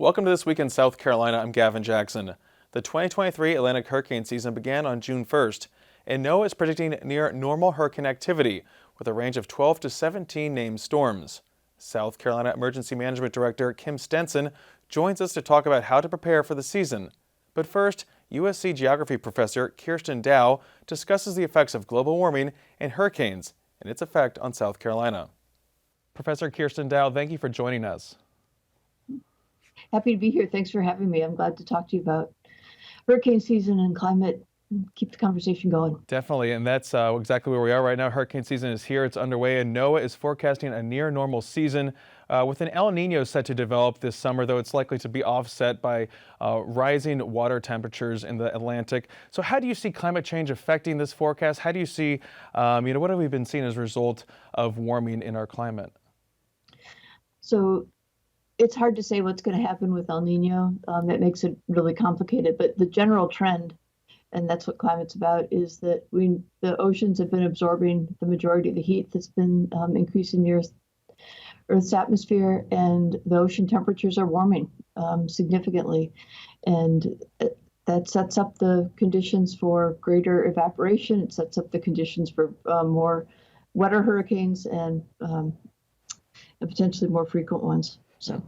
Welcome to This Week in South Carolina. I'm Gavin Jackson. The 2023 Atlantic hurricane season began on June 1st, and NOAA is predicting near normal hurricane activity with a range of 12 to 17 named storms. South Carolina Emergency Management Director Kim Stenson joins us to talk about how to prepare for the season. But first, USC Geography Professor Kirstin Dow discusses the effects of global warming and hurricanes and its effect on South Carolina. Professor Kirstin Dow, thank you for joining us. Happy to be here. Thanks for having me. I'm glad to talk to you about hurricane season and climate. Keep the conversation going. Definitely, and that's exactly where we are right now. Hurricane season is here, it's underway, and NOAA is forecasting a near normal season with an El Nino set to develop this summer, though it's likely to be offset by rising water temperatures in the Atlantic. So how do you see climate change affecting this forecast? How do you see, what have we been seeing as a result of warming in our climate? So it's hard to say what's going to happen with El Nino. That makes it really complicated, but the general trend, and that's what climate's about, is that the oceans have been absorbing the majority of the heat that's been increasing the Earth's atmosphere, and the ocean temperatures are warming significantly. And that sets up the conditions for greater evaporation. It sets up the conditions for more wetter hurricanes and potentially more frequent ones. So.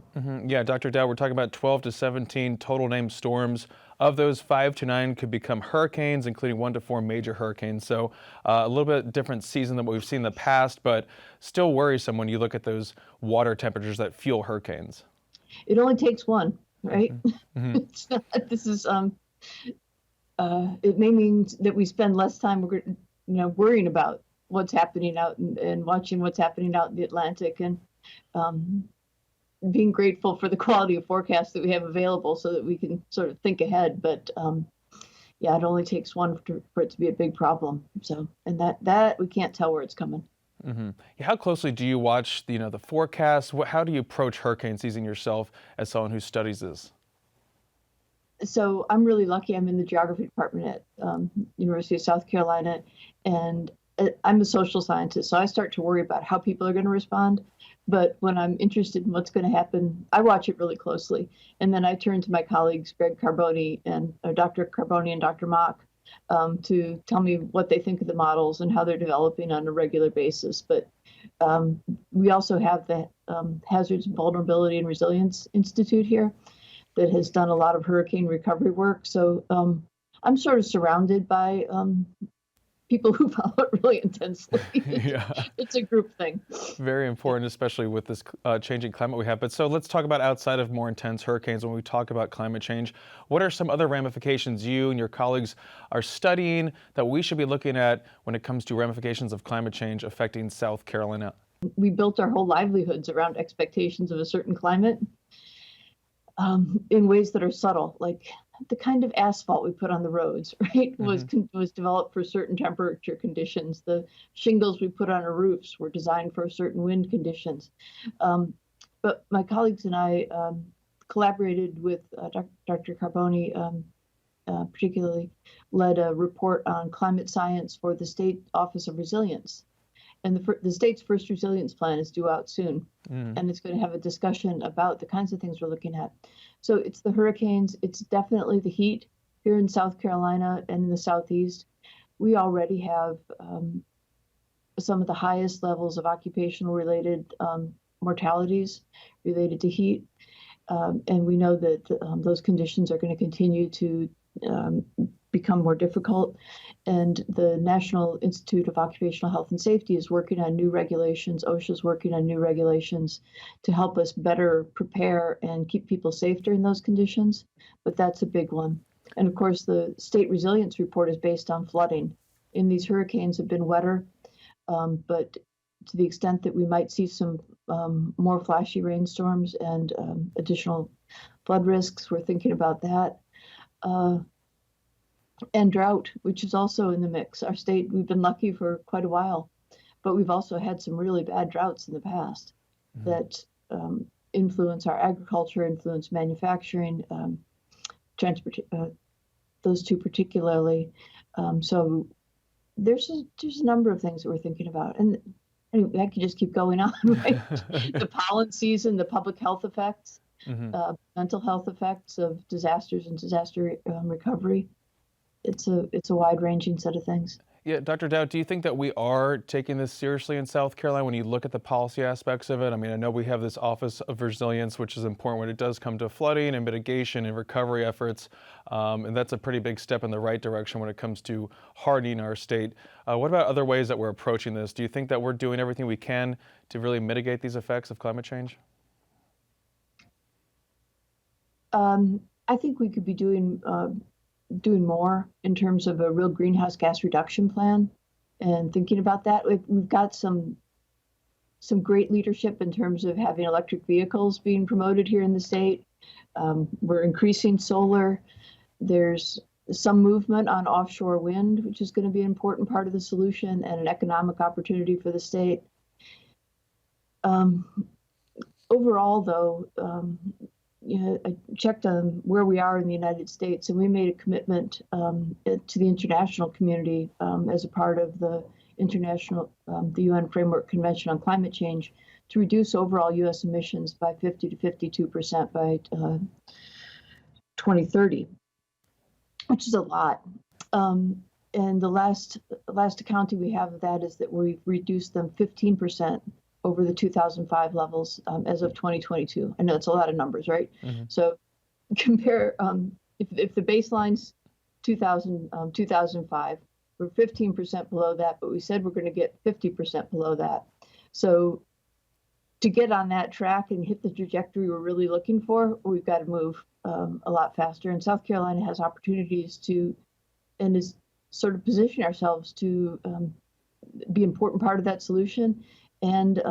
Yeah, Dr. Dow, we're talking about 12 to 17 total named storms. Of those, 5 to 9 could become hurricanes, including 1 to 4 major hurricanes. So a little bit different season than what we've seen in the past, but still worrisome when you look at those water temperatures that fuel hurricanes. It only takes one, right? It's not, this is it may mean that we spend less time, worrying about what's happening out and watching what's happening out in the Atlantic, and being grateful for the quality of forecasts that we have available so that we can sort of think ahead. But yeah, it only takes one for it to be a big problem. So, and that we can't tell where it's coming. How closely do you watch the forecast? How do you approach hurricane season yourself as someone who studies this? So I'm really lucky. I'm in the geography department at University of South Carolina, and I'm a social scientist, so I start to worry about how people are going to respond. But when I'm interested in what's going to happen, I watch it really closely. And then I turn to my colleagues, Dr. Carboni and Dr. Mock, to tell me what they think of the models and how they're developing on a regular basis. But we also have the Hazards, Vulnerability, and Resilience Institute here that has done a lot of hurricane recovery work. So I'm sort of surrounded by people who follow it really intensely. Yeah. It's a group thing. Very important, especially with this changing climate we have. But so let's talk about outside of more intense hurricanes. When we talk about climate change, what are some other ramifications you and your colleagues are studying that we should be looking at when it comes to ramifications of climate change affecting South Carolina? We built our whole livelihoods around expectations of a certain climate in ways that are subtle, like the kind of asphalt we put on the roads, right, was developed for certain temperature conditions. The shingles we put on our roofs were designed for certain wind conditions. But my colleagues and I collaborated with Dr. Carboni, particularly led a report on climate science for the State Office of Resilience. And the state's first resilience plan is due out soon, and it's going to have a discussion about the kinds of things we're looking at. So it's the hurricanes, it's definitely the heat here in South Carolina and in the Southeast. We already have some of the highest levels of occupational related mortalities related to heat. And we know that those conditions are going to continue to become more difficult. And the National Institute of Occupational Health and Safety is working on new regulations. OSHA is working on new regulations to help us better prepare and keep people safe during those conditions. But that's a big one. And of course, the state resilience report is based on flooding. And these hurricanes have been wetter, but to the extent that we might see some more flashy rainstorms and additional flood risks, we're thinking about that. And drought, which is also in the mix. Our state, we've been lucky for quite a while, but we've also had some really bad droughts in the past that influence our agriculture, influence manufacturing, transport, those two particularly. So there's a number of things that we're thinking about. And anyway, I could just keep going on, right? The pollen season, the public health effects. mental health effects of disasters and disaster recovery. It's a wide-ranging set of things. Yeah, Dr. Dow, do you think that we are taking this seriously in South Carolina when you look at the policy aspects of it? I mean, I know we have this Office of Resilience, which is important when it does come to flooding and mitigation and recovery efforts, and that's a pretty big step in the right direction when it comes to hardening our state. What about other ways that we're approaching this? Do you think that we're doing everything we can to really mitigate these effects of climate change? I think we could be doing more in terms of a real greenhouse gas reduction plan and thinking about that. We've got some great leadership in terms of having electric vehicles being promoted here in the state. We're increasing solar. There's some movement on offshore wind, which is going to be an important part of the solution and an economic opportunity for the state. Overall, though, I checked on where we are in the United States, and we made a commitment to the international community as a part of the UN Framework Convention on Climate Change to reduce overall U.S. emissions by 50 to 52% by 2030, which is a lot. And the last accounting we have of that is that we've reduced them 15% over the 2005 levels as of 2022. I know it's a lot of numbers, right? So compare, if the baseline's 2005, we're 15% below that, but we said we're going to get 50% below that. So to get on that track and hit the trajectory we're really looking for, we've got to move a lot faster. And South Carolina has opportunities to, and is sort of positioning ourselves to be an important part of that solution. And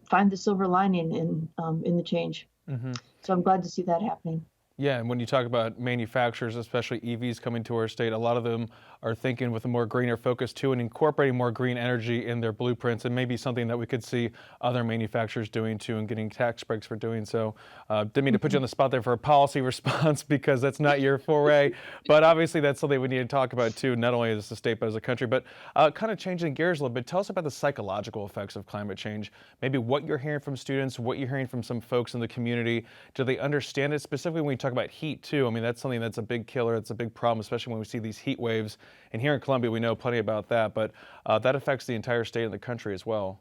find the silver lining in the change. So I'm glad to see that happening. Yeah, and when you talk about manufacturers, especially EVs coming to our state, a lot of them are thinking with a more greener focus too and incorporating more green energy in their blueprints, and maybe something that we could see other manufacturers doing too and getting tax breaks for doing so. Didn't mean to put you on the spot there for a policy response because that's not your foray, but obviously that's something we need to talk about too, not only as a state but as a country. But kind of changing gears a little bit, tell us about the psychological effects of climate change, maybe what you're hearing from students, what you're hearing from some folks in the community. Do they understand it, specifically when you talk about heat too? I mean, that's something that's a big killer. It's a big problem, especially when we see these heat waves. And here in Columbia, we know plenty about that, but that affects the entire state and the country as well.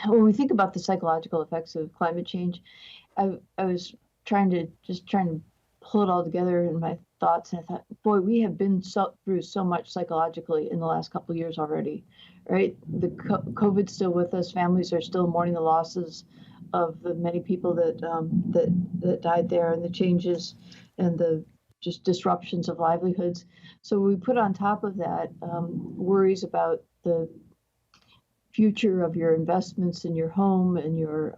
When we think about the psychological effects of climate change, I was trying to pull it all together in my thoughts, and I thought, boy, we have been through so much psychologically in the last couple of years already, right? The COVID's still with us. Families are still mourning the losses of the many people that died there, and the changes and the just disruptions of livelihoods. So we put on top of that worries about the future of your investments in your home and your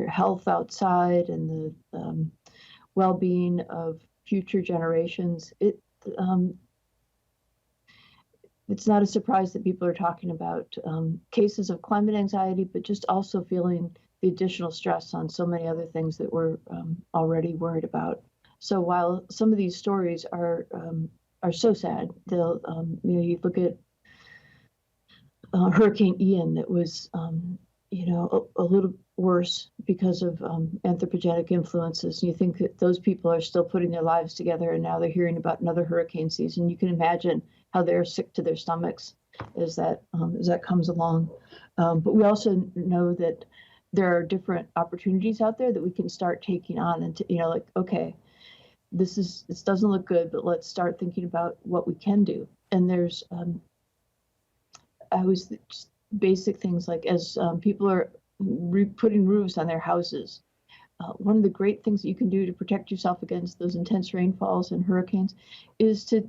health outside and the well-being of future generations. It's not a surprise that people are talking about cases of climate anxiety, but just also feeling the additional stress on so many other things that we're already worried about. So while some of these stories are so sad, they'll you look at Hurricane Ian that was a little worse because of anthropogenic influences. And you think that those people are still putting their lives together, and now they're hearing about another hurricane season. You can imagine how they're sick to their stomachs as that comes along. But we also know that there are different opportunities out there that we can start taking on, and okay, this doesn't look good, but let's start thinking about what we can do. And there's just basic things like as people are putting roofs on their houses. One of the great things that you can do to protect yourself against those intense rainfalls and hurricanes is to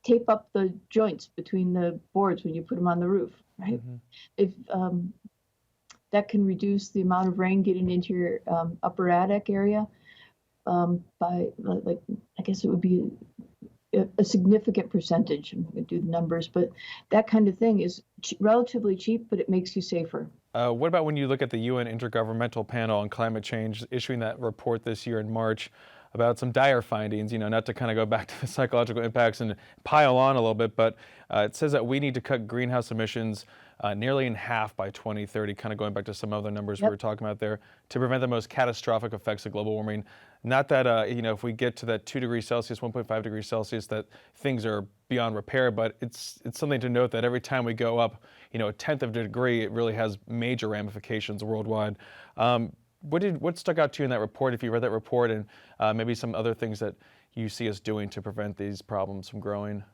tape up the joints between the boards when you put them on the roof, right? If that can reduce the amount of rain getting into your upper attic area by, I guess it would be a significant percentage. I'm going to do the numbers, but that kind of thing is relatively cheap, but it makes you safer. What about when you look at the UN Intergovernmental Panel on Climate Change issuing that report this year in March about some dire findings, not to kind of go back to the psychological impacts and pile on a little bit, but it says that we need to cut greenhouse emissions nearly in half by 2030, kind of going back to some other numbers we Yep. were talking about there, to prevent the most catastrophic effects of global warming. Not that, if we get to that 2 degrees Celsius, 1.5 degrees Celsius, that things are beyond repair, but it's something to note that every time we go up, a tenth of a degree, it really has major ramifications worldwide. What stuck out to you in that report, if you read that report, and maybe some other things that you see us doing to prevent these problems from growing?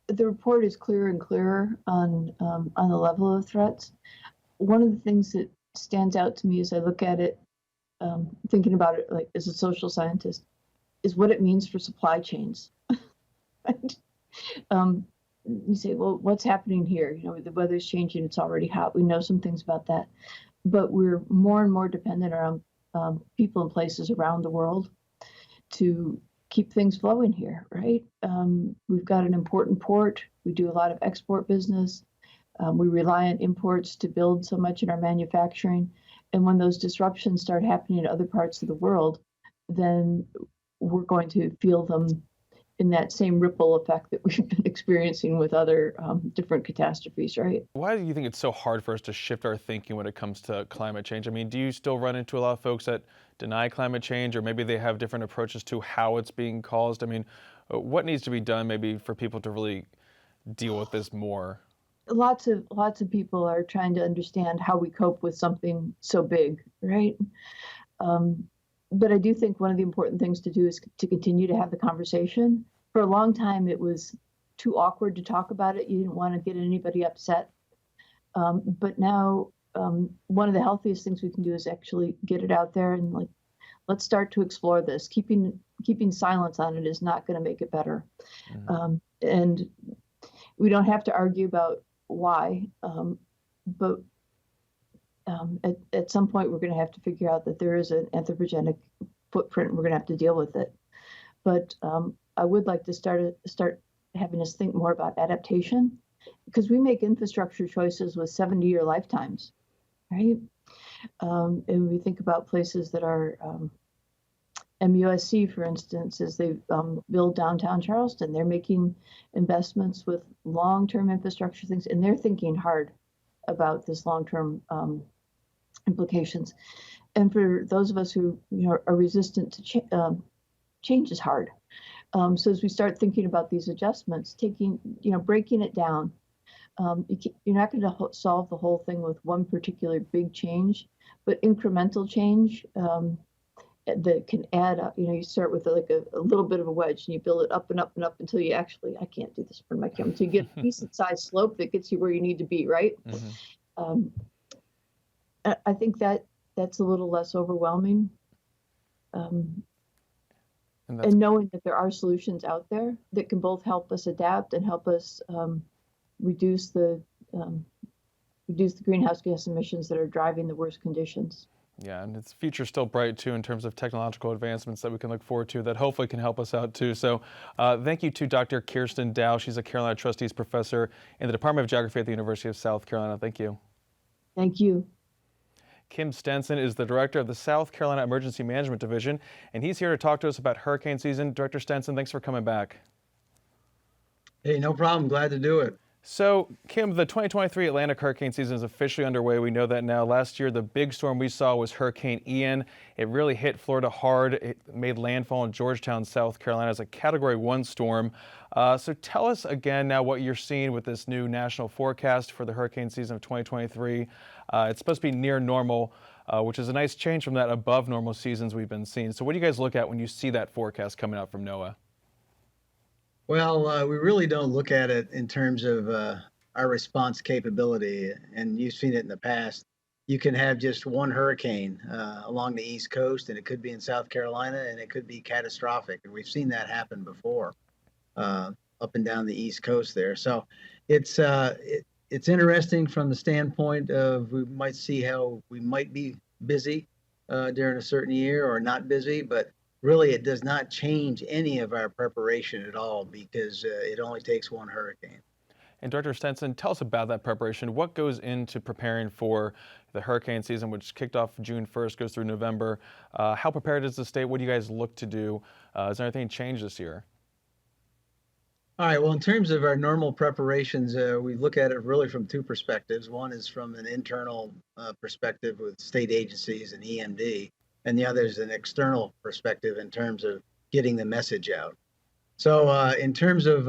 The report is clearer and clearer on the level of threats. One of the things that stands out to me as I look at it, thinking about it like as a social scientist, is what it means for supply chains. You say, well, what's happening here? The weather's changing. It's already hot. We know some things about that, but we're more and more dependent on people and places around the world to keep things flowing here, right? We've got an important port. We do a lot of export business. We rely on imports to build so much in our manufacturing. And when those disruptions start happening in other parts of the world, then we're going to feel them in that same ripple effect that we've been experiencing with other different catastrophes, right? Why do you think it's so hard for us to shift our thinking when it comes to climate change? I mean, do you still run into a lot of folks that deny climate change, or maybe they have different approaches to how it's being caused? I mean, what needs to be done maybe for people to really deal with this more? Lots of people are trying to understand how we cope with something so big, right? But I do think one of the important things to do is to continue to have the conversation. For a long time, it was too awkward to talk about it. You didn't want to get anybody upset. But now, one of the healthiest things we can do is actually get it out there and let's start to explore this. Keeping silence on it is not going to make it better. Mm-hmm. And we don't have to argue about why, but at some point we're going to have to figure out that there is an anthropogenic footprint and we're going to have to deal with it. But I would like to start having us think more about adaptation, because we make infrastructure choices with 70-year lifetimes, right? And we think about places that are MUSC, for instance, as they build downtown Charleston, they're making investments with long-term infrastructure things, and they're thinking hard about this long-term implications. And for those of us who are resistant to change is hard. So as we start thinking about these adjustments, breaking it down, you're not going to solve the whole thing with one particular big change, but incremental change that can add up. You start with a little bit of a wedge and you build it up and up and up until you I can't do this for my camera, until you get a decent sized slope that gets you where you need to be, right? Mm-hmm. I think that's a little less overwhelming. And knowing that there are solutions out there that can both help us adapt and help us reduce the greenhouse gas emissions that are driving the worst conditions. Yeah, and its future's still bright too in terms of technological advancements that we can look forward to that hopefully can help us out too. So thank you to Dr. Kirstin Dow. She's a Carolina Trustees Professor in the Department of Geography at the University of South Carolina. Thank you. Thank you. Kim Stenson is the director of the South Carolina Emergency Management Division, and he's here to talk to us about hurricane season. Director Stenson, thanks for coming back. Hey, no problem. Glad to do it. So, Kim, the 2023 Atlantic hurricane season is officially underway. We know that now. Last year, the big storm we saw was Hurricane Ian. It really hit Florida hard. It made landfall in Georgetown, South Carolina as a Category 1 storm. So tell us again now what you're seeing with this new national forecast for the hurricane season of 2023. It's supposed to be near normal, which is a nice change from that above normal seasons we've been seeing. So what do you guys look at when you see that forecast coming out from NOAA? Well, we really don't look at it in terms of our response capability, and you've seen it in the past. You can have just one hurricane along the East Coast, and it could be in South Carolina, and it could be catastrophic. And we've seen that happen before up and down the East Coast there. So it's interesting from the standpoint of we might see how we might be busy during a certain year or not busy, but really, it does not change any of our preparation at all because it only takes one hurricane. And Director Stenson, tell us about that preparation. What goes into preparing for the hurricane season, which kicked off June 1st, goes through November? How prepared is the state? What do you guys look to do? Is there anything changed this year? All right. Well, in terms of our normal preparations, we look at it really from two perspectives. One is from an internal perspective with state agencies and EMD, and the other is an external perspective in terms of getting the message out. So, in terms of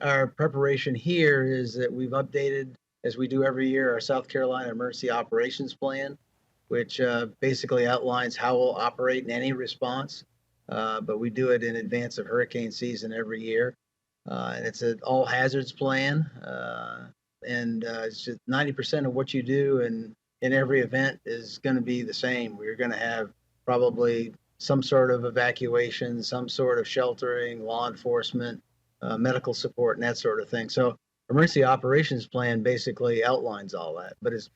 our preparation here, is that we've updated, as we do every year, our South Carolina Emergency Operations Plan, which basically outlines how we'll operate in any response. But we do it in advance of hurricane season every year. And it's an all hazards plan. And it's just 90% of what you do in every event is going to be the same. We're going to have probably some sort of evacuation, some sort of sheltering, law enforcement, medical support, and that sort of thing. So emergency operations plan basically outlines all that, but it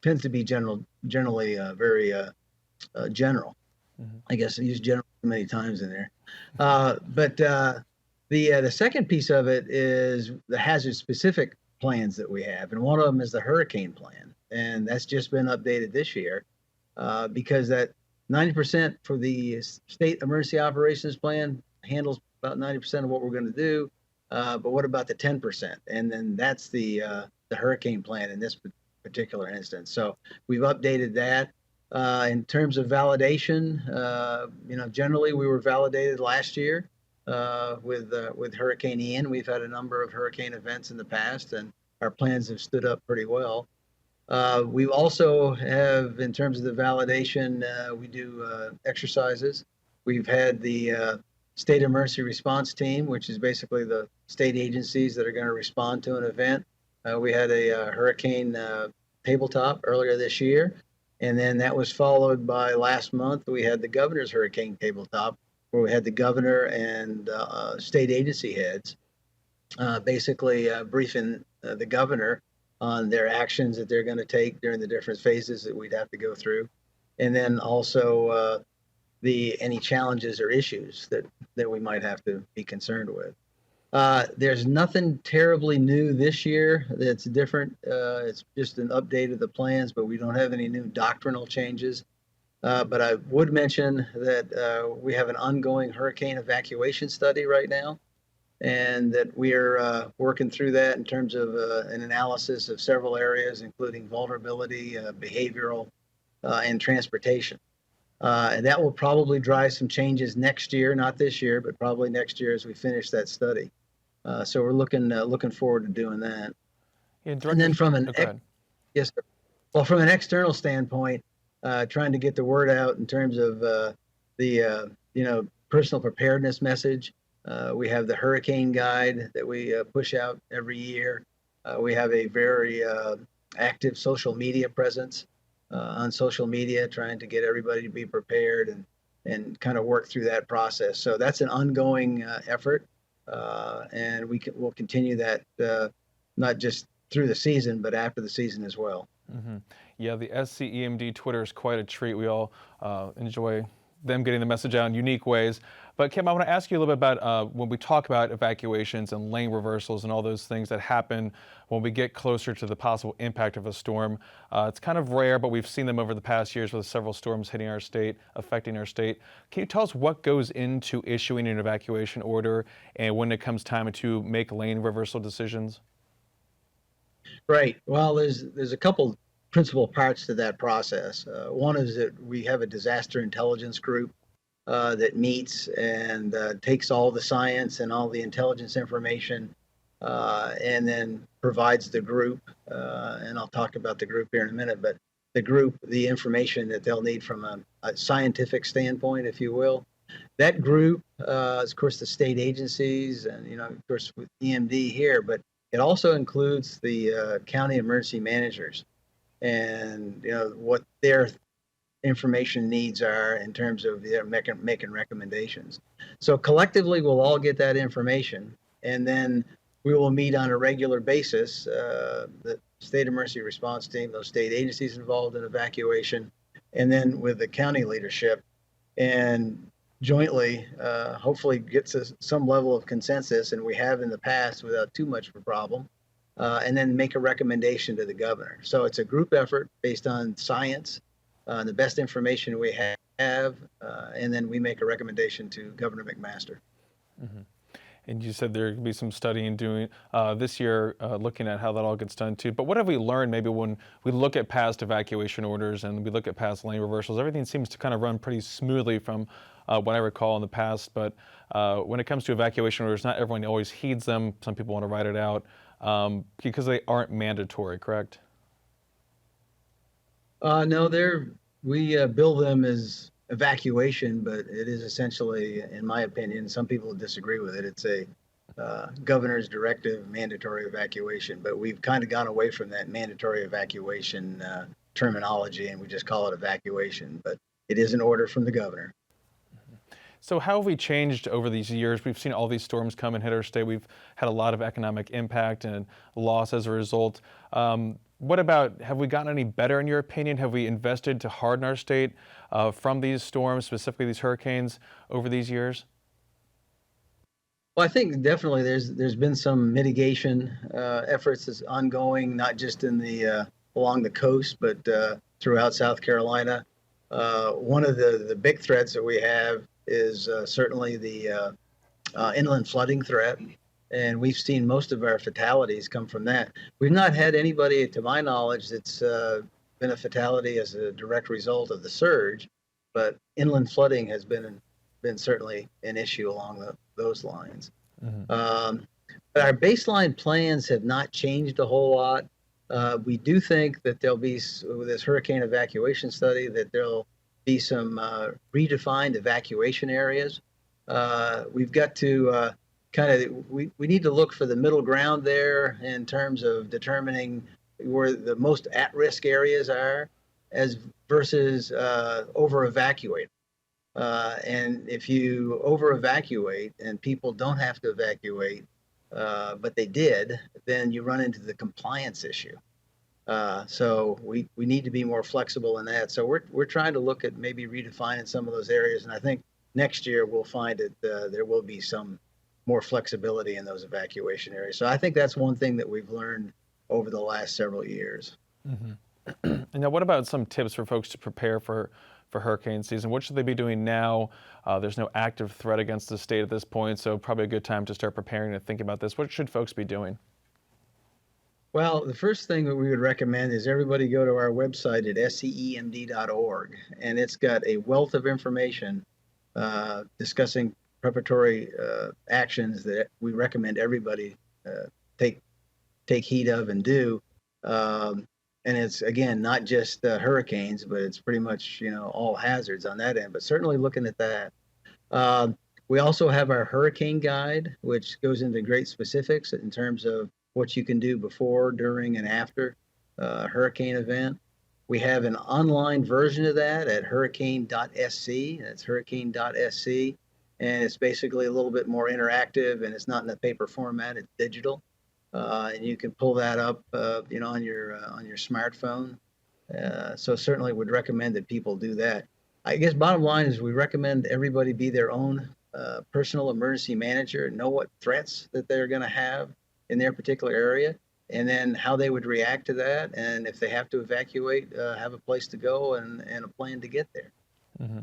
tends to be generally very general. Mm-hmm. I guess I used general many times in there. But the second piece of it is the hazard specific plans that we have. And one of them is the hurricane plan. And that's just been updated this year because that 90% for the state emergency operations plan handles about 90% of what we're going to do. But what about the 10%? And then that's the hurricane plan in this particular instance. So we've updated that. In terms of validation, generally we were validated last year with Hurricane Ian. We've had a number of hurricane events in the past, and our plans have stood up pretty well. We also have, in terms of the validation, we do exercises. We've had the State Emergency Response Team, which is basically the state agencies that are going to respond to an event. We had a hurricane tabletop earlier this year, and then that was followed by last month, we had the governor's hurricane tabletop, where we had the governor and state agency heads basically briefing the governor on their actions that they're going to take during the different phases that we'd have to go through. And then also any challenges or issues that we might have to be concerned with. There's nothing terribly new this year that's different. It's just an update of the plans, but we don't have any new doctrinal changes. But I would mention that we have an ongoing hurricane evacuation study right now, and that we are working through that in terms of an analysis of several areas, including vulnerability, behavioral, and transportation. And that will probably drive some changes next year, not this year, but probably next year as we finish that study. So we're looking forward to doing that. Yeah, and then from an yes, sir. Well, from an external standpoint, trying to get the word out in terms of the personal preparedness message. We have the hurricane guide that we push out every year. We have a very active social media presence on social media, trying to get everybody to be prepared and kind of work through that process. So that's an ongoing effort, and we'll continue that not just through the season, but after the season as well. Mm-hmm. Yeah, the SCEMD Twitter is quite a treat. We all enjoy them getting the message out in unique ways. But Kim, I want to ask you a little bit about when we talk about evacuations and lane reversals and all those things that happen when we get closer to the possible impact of a storm. It's kind of rare, but we've seen them over the past years with several storms hitting our state, affecting our state. Can you tell us what goes into issuing an evacuation order and when it comes time to make lane reversal decisions? Right. Well, there's a couple principal parts to that process. One is that we have a disaster intelligence group that meets and takes all the science and all the intelligence information and then provides the group, and I'll talk about the group here in a minute, but the group, the information that they'll need from a scientific standpoint, if you will. That group is, of course, the state agencies and, of course, with EMD here, but it also includes the county emergency managers and, what their information needs are in terms of their making recommendations. So collectively, we'll all get that information, and then we will meet on a regular basis, the state emergency response team, those state agencies involved in evacuation, and then with the county leadership, and jointly, hopefully get to some level of consensus, and we have in the past without too much of a problem, and then make a recommendation to the governor. So it's a group effort based on science, the best information we have, and then we make a recommendation to Governor McMaster. Mm-hmm. And you said there could be some studying doing this year, looking at how that all gets done too. But what have we learned maybe when we look at past evacuation orders and we look at past lane reversals? Everything seems to kind of run pretty smoothly from what I recall in the past. But when it comes to evacuation orders, not everyone always heeds them. Some people want to write it out because they aren't mandatory, correct? No, we bill them as evacuation, but it is essentially, in my opinion, some people disagree with it. It's a governor's directive mandatory evacuation, but we've kind of gone away from that mandatory evacuation terminology, and we just call it evacuation. But it is an order from the governor. So how have we changed over these years? We've seen all these storms come and hit our state. We've had a lot of economic impact and loss as a result. What about, have we gotten any better in your opinion? Have we invested to harden our state from these storms, specifically these hurricanes, over these years? Well, I think definitely there's been some mitigation efforts that's ongoing, not just in the along the coast, but throughout South Carolina. One of the big threats that we have is certainly the inland flooding threat. And we've seen most of our fatalities come from that. We've not had anybody, to my knowledge, that's been a fatality as a direct result of the surge, but inland flooding has been certainly an issue along those lines. Mm-hmm. But our baseline plans have not changed a whole lot. We do think that there'll be, with this hurricane evacuation study, that there'll be some redefined evacuation areas. We've got to we need to look for the middle ground there in terms of determining where the most at-risk areas are as versus over-evacuate. And if you over-evacuate and people don't have to evacuate, but they did, then you run into the compliance issue. So we need to be more flexible in that. So we're trying to look at maybe redefining some of those areas. And I think next year we'll find that there will be some more flexibility in those evacuation areas. So I think that's one thing that we've learned over the last several years. Mm-hmm. And now what about some tips for folks to prepare for hurricane season? What should they be doing now? There's no active threat against the state at this point, so probably a good time to start preparing and thinking about this. What should folks be doing? Well, the first thing that we would recommend is everybody go to our website at SCEMD.org, and it's got a wealth of information discussing preparatory actions that we recommend everybody take heed of and do. And it's, again, not just hurricanes, but it's pretty much, all hazards on that end, but certainly looking at that. We also have our hurricane guide, which goes into great specifics in terms of what you can do before, during, and after a hurricane event. We have an online version of that at hurricane.sc. That's hurricane.sc. And it's basically a little bit more interactive, and it's not in a paper format, it's digital. And you can pull that up, on your smartphone. So certainly would recommend that people do that. I guess bottom line is we recommend everybody be their own personal emergency manager, know what threats that they're going to have in their particular area, and then how they would react to that. And if they have to evacuate, have a place to go and a plan to get there. Mm-hmm.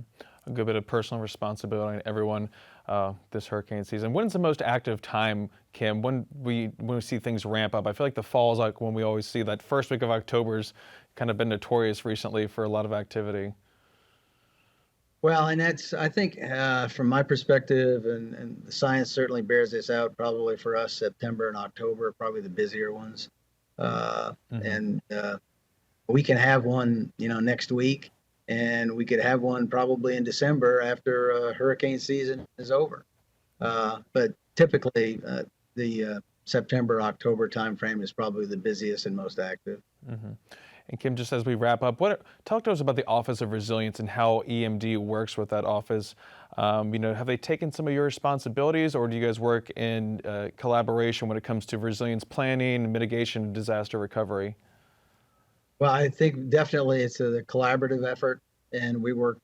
A good bit of personal responsibility on everyone this hurricane season. When's the most active time, Kim, when we see things ramp up? I feel like the fall is like when we always see that first week of October's kind of been notorious recently for a lot of activity. Well, and that's, I think, from my perspective, and the science certainly bears this out, probably for us, September and October are probably the busier ones. And we can have one, next week. And we could have one probably in December after hurricane season is over. But typically, the September, October timeframe is probably the busiest and most active. Mm-hmm. And Kim, just as we wrap up, talk to us about the Office of Resilience and how EMD works with that office. Have they taken some of your responsibilities, or do you guys work in collaboration when it comes to resilience planning, mitigation, and disaster recovery? Well, I think definitely it's a collaborative effort, and we work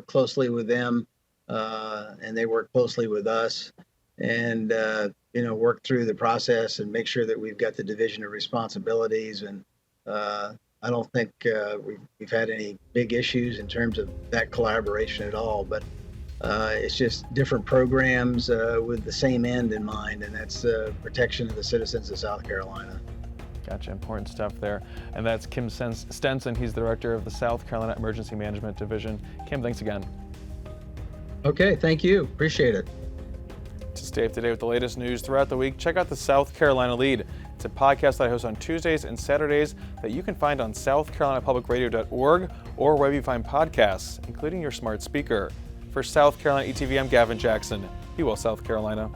closely with them, and they work closely with us, and work through the process and make sure that we've got the division of responsibilities. And I don't think we've had any big issues in terms of that collaboration at all. But It's just different programs with the same end in mind, and that's protection of the citizens of South Carolina. Gotcha, important stuff there. And that's Kim Stenson. He's the director of the South Carolina Emergency Management Division. Kim, thanks again. Okay, thank you. Appreciate it. To stay up to date with the latest news throughout the week, check out the South Carolina Lead. It's a podcast that I host on Tuesdays and Saturdays that you can find on southcarolinapublicradio.org or wherever you find podcasts, including your smart speaker. For South Carolina ETV, I'm Gavin Jackson. Be well, South Carolina.